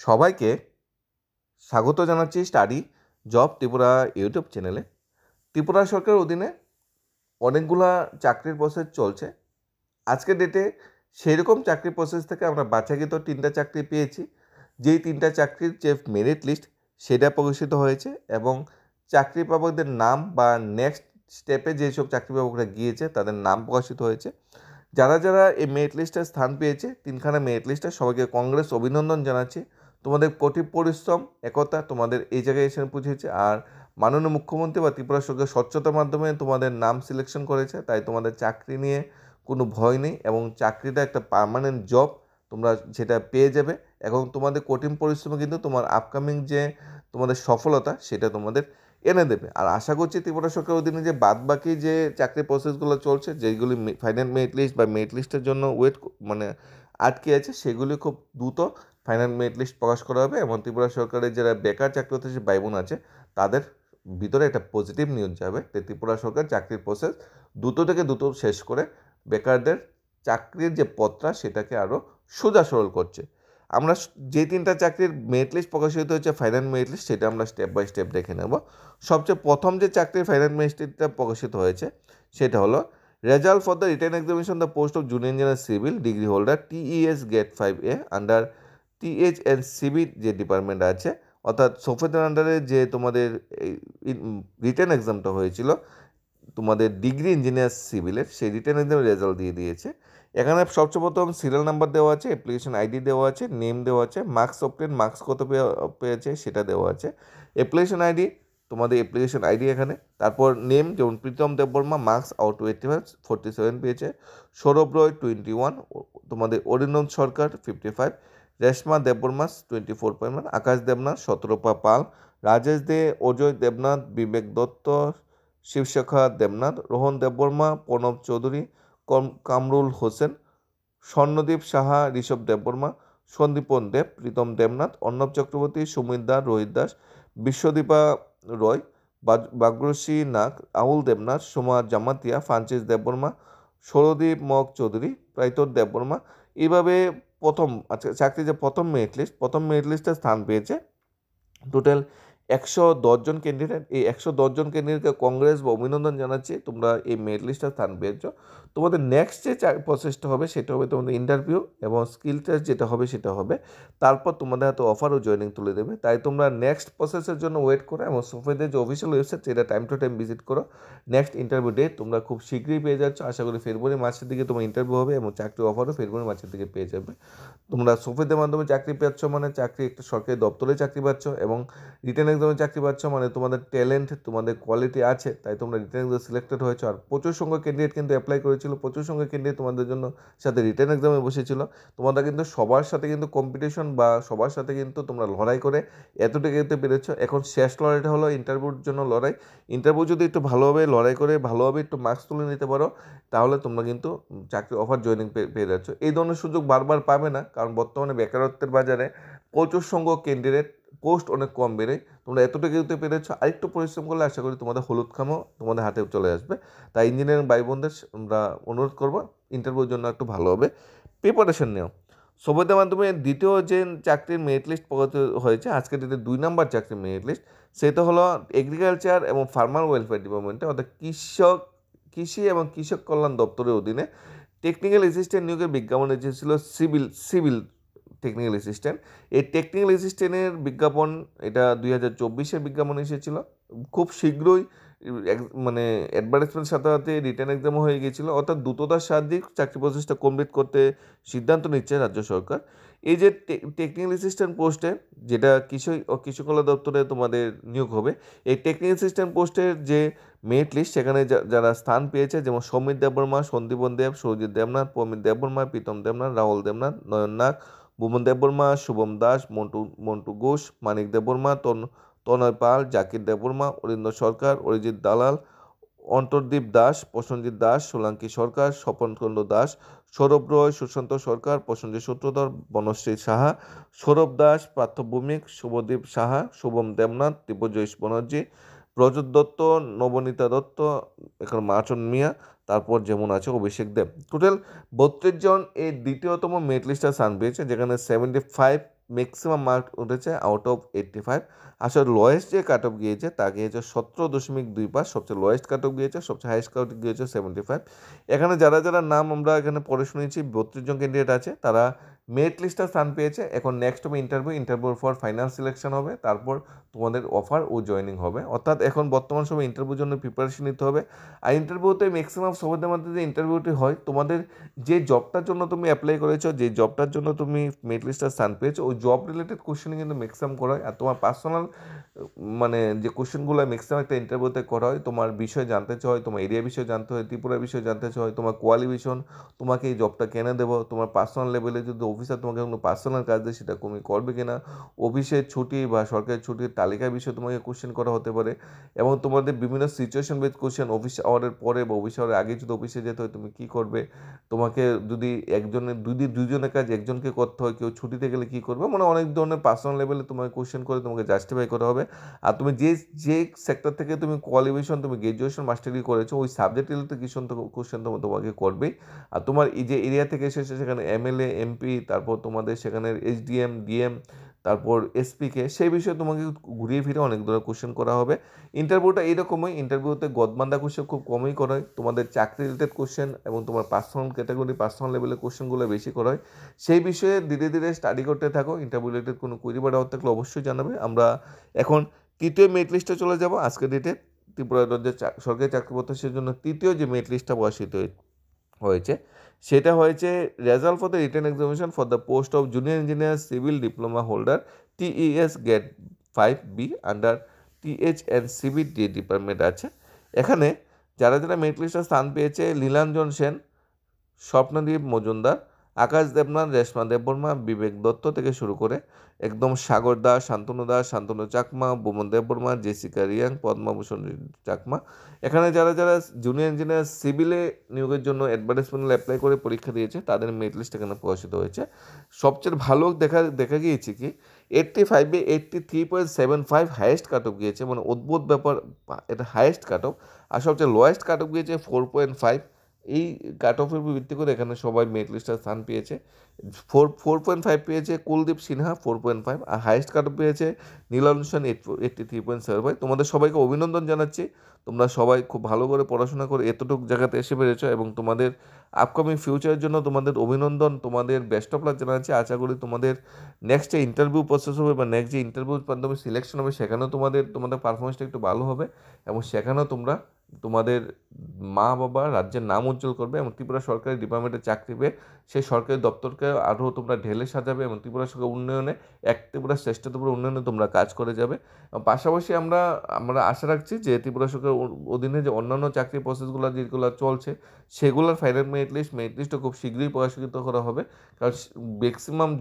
সবাইকে স্বাগত জানাচ্ছি স্টাডি জব ত্রিপুরা ইউটিউব চ্যানেলে। ত্রিপুরা সরকারের অধীনে অনেকগুলা চাকরির প্রসেস চলছে। আজকের ডেটে সেই রকম চাকরির প্রসেস থেকে আমরা বাছাইকৃত 3টা চাকরি পেয়েছি। যেই 3টা চাকরির যে মেরিট লিস্ট সেটা প্রকাশিত হয়েছে এবং চাকরি পাবকদের নাম বা নেক্সট স্টেপে যেসব চাকরি পাবকরা গিয়েছে তাদের নাম প্রকাশিত হয়েছে। যারা যারা এই মেরিট লিস্টে স্থান পেয়েছে 3খানা মেরিট লিস্টে সবাইকে কংগ্রেস অভিনন্দন জানাচ্ছি। তোমাদের কঠিন পরিশ্রম একতা তোমাদের এই জায়গায় এসে পৌঁছেছে। আর মাননীয় মুখ্যমন্ত্রী বা ত্রিপুরা সরকার স্বচ্ছতার মাধ্যমে তোমাদের নাম সিলেকশন করেছে, তাই তোমাদের চাকরি নিয়ে কোনো ভয় নেই এবং চাকরিটা একটা পার্মানেন্ট জব, তোমরা সেটা পেয়ে যাবে এবং তোমাদের কঠিন পরিশ্রমে কিন্তু তোমার আপকামিং যে তোমাদের সফলতা সেটা তোমাদের এনে দেবে। আর আশা করছি ত্রিপুরা সরকারের অধীনে যে বাদবাকি যে চাকরির প্রসেসগুলো চলছে, যেগুলি ফাইনাল মেরিট লিস্ট বা মেরিট লিস্টের জন্য আটকে আছে, সেগুলি খুব দ্রুত ফাইনাল মেরিট লিস্ট প্রকাশ করা হবে এবং ত্রিপুরা সরকারের যারা বেকার চাকরিতে যে ভাই বোন আছে তাদের ভিতরে একটা পজিটিভ নিউজ যাবে। ত্রিপুরা সরকার চাকরির প্রসেস দ্রুত থেকে দ্রুত শেষ করে বেকারদের চাকরির যে পথটা সেটাকে আরও সোজা সরল করছে। আমরা যে 3টা চাকরির মেরিট লিস্ট প্রকাশিত হয়েছে ফাইনাল মেরিট লিস্ট, সেটা আমরা স্টেপ বাই স্টেপ দেখে নেব। সবচেয়ে প্রথম যে চাকরির ফাইনাল মেরিট লিস্টটা প্রকাশিত হয়েছে সেটা হলো result for the written examination the post of junior engineer civil degree holder TES grade 5A under THNCB যে ডিপার্টমেন্ট আছে, অর্থাৎ সোফেদের আন্ডারে যে তোমাদের রিটেন এক্সামটা হয়েছিল তোমাদের ডিগ্রি ইঞ্জিনিয়ার সিভিলের, সেই রিটেন এক্সামের রেজাল্ট দিয়ে দিয়েছে। এখানে সবচেয়ে প্রথম সিরিয়াল নাম্বার দেওয়া আছে, অ্যাপ্লিকেশন আইডি দেওয়া আছে, নেম দেওয়া আছে, মার্কস অবটেন মার্কস কত পেয়েছে সেটা দেওয়া আছে। অ্যাপ্লিকেশন আইডি তোমাদের অ্যাপ্লিকেশন আইডি এখানে, তারপর নেম যেমন Pritam Debbarma marks out to 85 47 পেয়েছে, সৌরভ রয় 21, তোমাদের অরিন্দম সরকার 55, রেশমা দেববর্মা 24.1, আকাশ দেবনাথ, শতরূপা পাল, রাজেশ দে, অজয় দেবনাথ, বিবেক দত্ত, শিবশেখা দেবনাথ, রোহন দেববর্মা, প্রণব চৌধুরী, কামরুল হোসেন, স্বর্ণদীপ সাহা, ঋষভ দেববর্মা, সন্দীপন দেব, প্রীতম দেবনাথ, অর্ণব চক্রবর্তী, সুমিত দাস, রোহিত দাস, বিশ্বদীপা রয়, বাগ্রশী নাগ, আহুল দেবনাথ, সোমা জামাতিয়া, ফ্রান্সিস দেববর্মা, সৌরদীপ মক চৌধুরী, প্রাইতর দেববর্মা। এইভাবে প্রথম চাকরি যে প্রথম মেরিট লিস্টে স্থান পেয়েছে টোটাল 110 জন ক্যান্ডিডেট। এই 110 জন ক্যান্ডিডেটকে কংগ্রেস বা অভিনন্দন জানাচ্ছি, তোমরা এই মেরিট লিস্টে স্থান পেয়েছো। তোমাদের নেক্সট যে প্রসেসটা হবে সেটা হবে তোমাদের ইন্টারভিউ এবং স্কিল টেস্ট যেটা হবে সেটা হবে, তারপর তোমাদের হাতে অফার ও জয়েনিং তুলে দেবে। তাই তোমরা নেক্সট প্রসেসের জন্য ওয়েট করো এবং সোফেদের যে অফিসিয়াল ওয়েবসাইট সেটা টাইম টু টাইম ভিজিট করো। নেক্সট ইন্টারভিউ ডেট তোমরা খুব শীঘ্রই পেয়ে যাচ্ছ। আশা করি ফেব্রুয়ারি মাসের দিকে তোমার ইন্টারভিউ হবে এবং চাকরি অফারও ফেব্রুয়ারি মাসের দিকে পেয়ে যাবে। তোমরা সোফেদের মাধ্যমে চাকরি পাচ্ছ মানে চাকরি একটা সরকারি দপ্তরে চাকরি পাচ্ছ এবং রিটেন এক্সামে চাকরি পাচ্ছ মানে তোমাদের ট্যালেন্ট তোমাদের কোয়ালিটি আছে, তাই তোমরা রিটেন এক্সামে সিলেক্টেড হয়েছো। আর প্রচুর সংখ্যক ক্যান্ডিডেট কিন্তু অ্যাপ্লাই করেছিল, প্রচুর সংখ্যক ক্যান্ডিডেট তোমাদের জন্য সাথে রিটেন এক্সামে বসেছিল। তোমরা কিন্তু সবার সাথে কিন্তু কম্পিটিশন বা সবার সাথে কিন্তু তোমরা লড়াই করে এতটুকু এগোতে পেরেছো। এখন শেষ লড়াইটা হলো ইন্টারভিউর জন্য লড়াই। ইন্টারভিউ যদি একটু ভালোভাবে লড়াই করে ভালোভাবে একটু মার্কস তুলে নিতে পারো তাহলে তোমরা কিন্তু চাকরি অফার জয়েনিং পেয়ে যাচ্ছ। এই ধরনের সুযোগ বারবার পাবে না, কারণ বর্তমানে বেকারত্বের বাজারে প্রচুর সংখ্যক ক্যান্ডিডেট, পোস্ট অনেক কম বেড়ে। তোমরা এতটুকু এগোতে পেরেছো, আরেকটু পরিশ্রম করলে আশা করি তোমাদের হলুদ খামও তোমাদের হাতে চলে আসবে। তাই ইঞ্জিনিয়ারিং ভাই বোনদের আমরা অনুরোধ করবো ইন্টারভিউর জন্য একটু ভালোভাবে প্রিপারেশন নেও। সবেদের মাধ্যমে দ্বিতীয় যে চাকরির মেরিট লিস্ট প্রকাশিত হয়েছে আজকে ডেটে 2 নম্বর চাকরির মেরিট লিস্ট, সেটা হলো এগ্রিকালচার এবং ফার্মার ওয়েলফেয়ার ডিপার্টমেন্টে, অর্থাৎ কৃষি এবং কৃষক কল্যাণ দপ্তরের অধীনে টেকনিক্যাল অ্যাসিস্ট্যান্ট নিয়োগের বিজ্ঞাপন এসেছিল। সিভিল টেকনিক্যাল অ্যাসিস্ট্যান্ট, এই টেকনিক্যাল অ্যাসিস্ট্যান্টের বিজ্ঞাপন এটা 2024-এর বিজ্ঞাপন এসেছিল। খুব শীঘ্রই অ্যাডভার্টাইজমেন্টের সাথে সাথে রিটেন এক্সামও হয়ে গিয়েছিলো, অর্থাৎ দ্রুততার সাহায্যে চাকরি প্রসেসটা কমপ্লিট করতে সিদ্ধান্ত নিচ্ছে রাজ্য সরকার। এই যে টেকনিক্যাল অ্যাসিস্ট্যান্ট পোস্টে যেটা কৃষি কল্যাণ দপ্তরে তোমাদের নিয়োগ হবে, এই টেকনিক্যাল অ্যাসিস্ট্যান্ট পোস্টের যে মেরিট লিস্ট সেখানে যারা স্থান পেয়েছে যেমন সৌমিত দেববর্মা, সন্দীপন দেব, সৌজিৎ দেবনাথ, প্রমিত দেববর্মা, প্রীতম দেবনাথ, রাহুল দেবনাথ, নয়ন নাগ, ভুবন দেববর্মা, শুভম দাস, মন্টু ঘোষ, মানিক দেববর্মা, তনয় পাল, জাকির দেববর্মা, অরিন্দ সরকার, অরিজিৎ দালাল, অন্তর্দীপ দাস, প্রসেনজিৎ দাস, সোলাঙ্কি সরকার, স্বপনচন্দ্র দাস, সৌরভ রয়, সুশান্ত সরকার, প্রসেনজিৎ সূত্রধর, বনশ্রী সাহা, সৌরভ দাস, পার্থ ভৌমিক, শুভদীপ সাহা, শুভম দেবনাথ, দিব্যজয় ব্যানার্জি, ব্রজত দত্ত, নবনীতা দত্ত, এখন মাচন মিয়া, তারপর যেমন আছে অভিষেক দেব। টোটাল 32 জন এই দ্বিতীয়তম মেরিট লিস্টে স্থান পেয়েছে, যেখানে 75 ম্যাক্সিমাম মার্ক উঠেছে আউট অফ 85। আসলে লোয়েস্ট যে কাট অফ গিয়েছে তা গিয়েছে 17.25, সবচেয়ে লোয়েস্ট কাট অফ গিয়েছে, সবচেয়ে হাইয়েস্ট কাট অফ গিয়েছে 75। এখানে যারা যারা নাম আমরা এখানে পড়ে শুনেছি 32 জন ক্যান্ডিডেট আছে, তারা মেরিট লিস্টে স্থান পেয়েছে। এখন নেক্সট হবে ইন্টারভিউর পর ফাইনাল সিলেকশন হবে, তারপর তোমাদের অফার ও জয়েনিং হবে। অর্থাৎ এখন বর্তমান সময় ইন্টারভিউর জন্য প্রিপারেশন নিতে হবে। আর ইন্টারভিউতে ম্যাক্সিমাম সবার মধ্যে যে ইন্টারভিউটি হয়, তোমাদের যে জবটার জন্য তুমি অ্যাপ্লাই করেছো, যে জবটার জন্য তুমি মেরিট লিস্টে স্থান পেয়েছো, ওই জব রিলেটেড কোশ্চেন কিন্তু ম্যাক্সিমাম করা হয়। আর তোমার পার্সোনাল মানে যে কোশ্চেনগুলো ম্যাক্সিমাম একটা ইন্টারভিউতে করা হয়, তোমার বিষয় জানতে চায়, তোমার এরিয়া বিষয় জানতে হয়, ত্রিপুরা বিষয় জানতে চায়, তোমার কোয়ালিফিকেশন, তোমাকে এই জবটা কেন দেবো, তোমার পার্সোনাল লেভেলে যদি অফিসার তোমাকে কোনো পার্সোনাল কাজ দেয় সেটা তুমি করবে কিনা, অফিসের ছুটি বা সরকারি ছুটির তালিকা বিষয়ে তোমাকে কোশ্চেন করা হতে পারে। এবং তোমাদের বিভিন্ন সিচুয়েশন বেস কোশ্চেন, অফিস আওয়ারের পরে বা অফিস আওয়ারের আগে যদি অফিসে যেতে হয় তুমি কী করবে, তোমাকে যদি দুজনের কাজ একজনকে করতে হয়, কেউ ছুটিতে গেলে কী করবে, মানে অনেক ধরনের পার্সোনাল লেভেলে তোমাকে কোশ্চেন করে তোমাকে জাস্টিফাই করা হবে। আর তুমি যে সেক্টর থেকে তুমি কোয়ালিফিকেশন, তুমি গ্র্যাজুয়েশন মাস্টার ডিগ্রি করেছো, ওই সাবজেক্ট রিলেটেড কোশ্চেন তোমাকে করবেই। আর তোমার এই যে এরিয়া থেকে এসেছে সেখানে এমএলএ, এমপি, তারপর তোমাদের সেখানে এসডিএম, ডিএম, তারপর এসপিকে, সেই বিষয়ে তোমাকে ঘুরিয়ে ফিরে অনেক ধরনের কোশ্চেন করা হবে। ইন্টারভিউটা এইরকমই, ইন্টারভিউতে গদবান্ধা কোশ্চেন খুব কমই করা হয়, তোমাদের চাকরি রিলেটেড কোশ্চেন এবং তোমার পার্সোনাল ক্যাটাগরি, পার্সোনাল লেভেলের কোশ্চেনগুলো বেশি করা হয়। সেই বিষয়ে ধীরে ধীরে স্টাডি করতে থাকো। ইন্টারভিউ রিলেটেড কোনো কুইরি বা ডাউট থাকলে অবশ্যই জানাবে। আমরা এখন তৃতীয় মেরিট লিস্টে চলে যাব। আজকের ডেটে ত্রিপুরা রাজ্যের সরকারি চাকরি প্রত্যাশীর জন্য তৃতীয় যে মেরিট লিস্টটা প্রকাশিত হয়েছে, সেটা হয়েছে result for the written examination for the post of junior engineer civil diploma holder TES grade 5B under THNCB department আছে। এখানে যারা যারা মেরিট লিস্টে স্থান পেয়েছে, লীলাঞ্জন সেন, স্বপ্নদীপ মজুমদার, আকাশ দেবনাথ, রেশমা দেববর্মা, বিবেক দত্ত থেকে শুরু করে একদম সাগর দাস, শান্তনু চাকমা, বোমন দেববর্মা, জেসিকা রিয়াং, পদ্মাভূষণ চাকমা। এখানে যারা যারা জুনিয়র ইঞ্জিনিয়ার সিভিলে নিয়োগের জন্য অ্যাডভার্টাইজমেন্টে অ্যাপ্লাই করে পরীক্ষা দিয়েছে, তাদের মেরিট লিস্ট এখানে প্রকাশিত হয়েছে। সবচেয়ে ভালো দেখা গিয়েছে কি 85-এ 83.75 হাইয়েস্ট কাট অফ গিয়েছে, মানে অদ্ভুত ব্যাপার, এটা হাইয়েস্ট কাট অফ। আর সবচেয়ে লোয়েস্ট কাট অফ গিয়েছে 4.5। এই কাট অফের উপর ভিত্তি করে এখানে সবাই মেরিট লিস্টে স্থান পেয়েছে। 4.5 পেয়েছে কুলদীপ সিনহা, 4.5। আর হাইয়েস্ট কাট অফ পেয়েছে নীলাঞ্জন 83.75। তোমাদের সবাইকে অভিনন্দন জানাচ্ছি। তোমরা সবাই খুব ভালো করে পড়াশোনা করে এতটুকু জায়গাতে এসে পেরেছো, এবং তোমাদের আপকামিং ফিউচারের জন্য তোমাদের অভিনন্দন, তোমাদের বেস্ট অফ লাক জানাচ্ছি। আশা করি তোমাদের নেক্সট যে ইন্টারভিউ প্রসেস হবে বা নেক্সট যে ইন্টারভিউর মাধ্যমে সিলেকশন হবে, সেখানেও তোমাদের পারফরমেন্সটা একটু ভালো হবে, এবং সেখানেও তোমরা তোমাদের মা বাবা রাজ্যের নাম উজ্জ্বল করবে, এবং ত্রিপুরা সরকারি ডিপার্টমেন্টে চাকরি পেয়ে সেই সরকারি দপ্তরকে আরও তোমরা ঢেলে সাজাবে, এবং ত্রিপুরা সরকার উন্নয়নে, ত্রিপুরা শ্রেষ্ঠ ত্রিপুরা উন্নয়নে তোমরা কাজ করে যাবে। পাশাপাশি আমরা আশা রাখছি যে ত্রিপুরা সরকার অধীনে যে অন্যান্য চাকরি প্রসেসগুলো যেগুলো চলছে, সেগুলোর ফাইনাল মেরিট লিস্টও খুব শীঘ্রই প্রকাশিত করা হবে। কারণ ম্যাক্সিমাম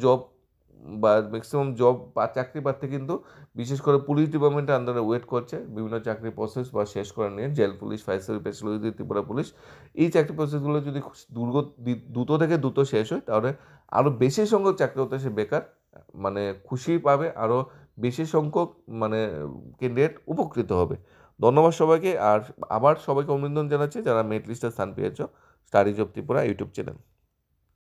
জব বা চাকরি প্রার্থী কিন্তু বিশেষ করে পুলিশ ডিপার্টমেন্টের আন্ডারে ওয়েট করছে বিভিন্ন চাকরি প্রসেস বা শেষ করে নিয়ে, jail police, fire service, special Tripura police. এই চাকরি প্রসেসগুলো যদি দ্রুত শেষ হয়, তাহলে আরও বেশি সংখ্যক চাকরি হতে সে বেকার মানে খুশি পাবে, আরও বেশি সংখ্যক মানে ক্যান্ডিডেট উপকৃত হবে। ধন্যবাদ সবাইকে। আর আবার সবাইকে অভিনন্দন জানাচ্ছি যারা মেরিট লিস্টে স্থান পেয়েছ studies of Tripura YouTube channel.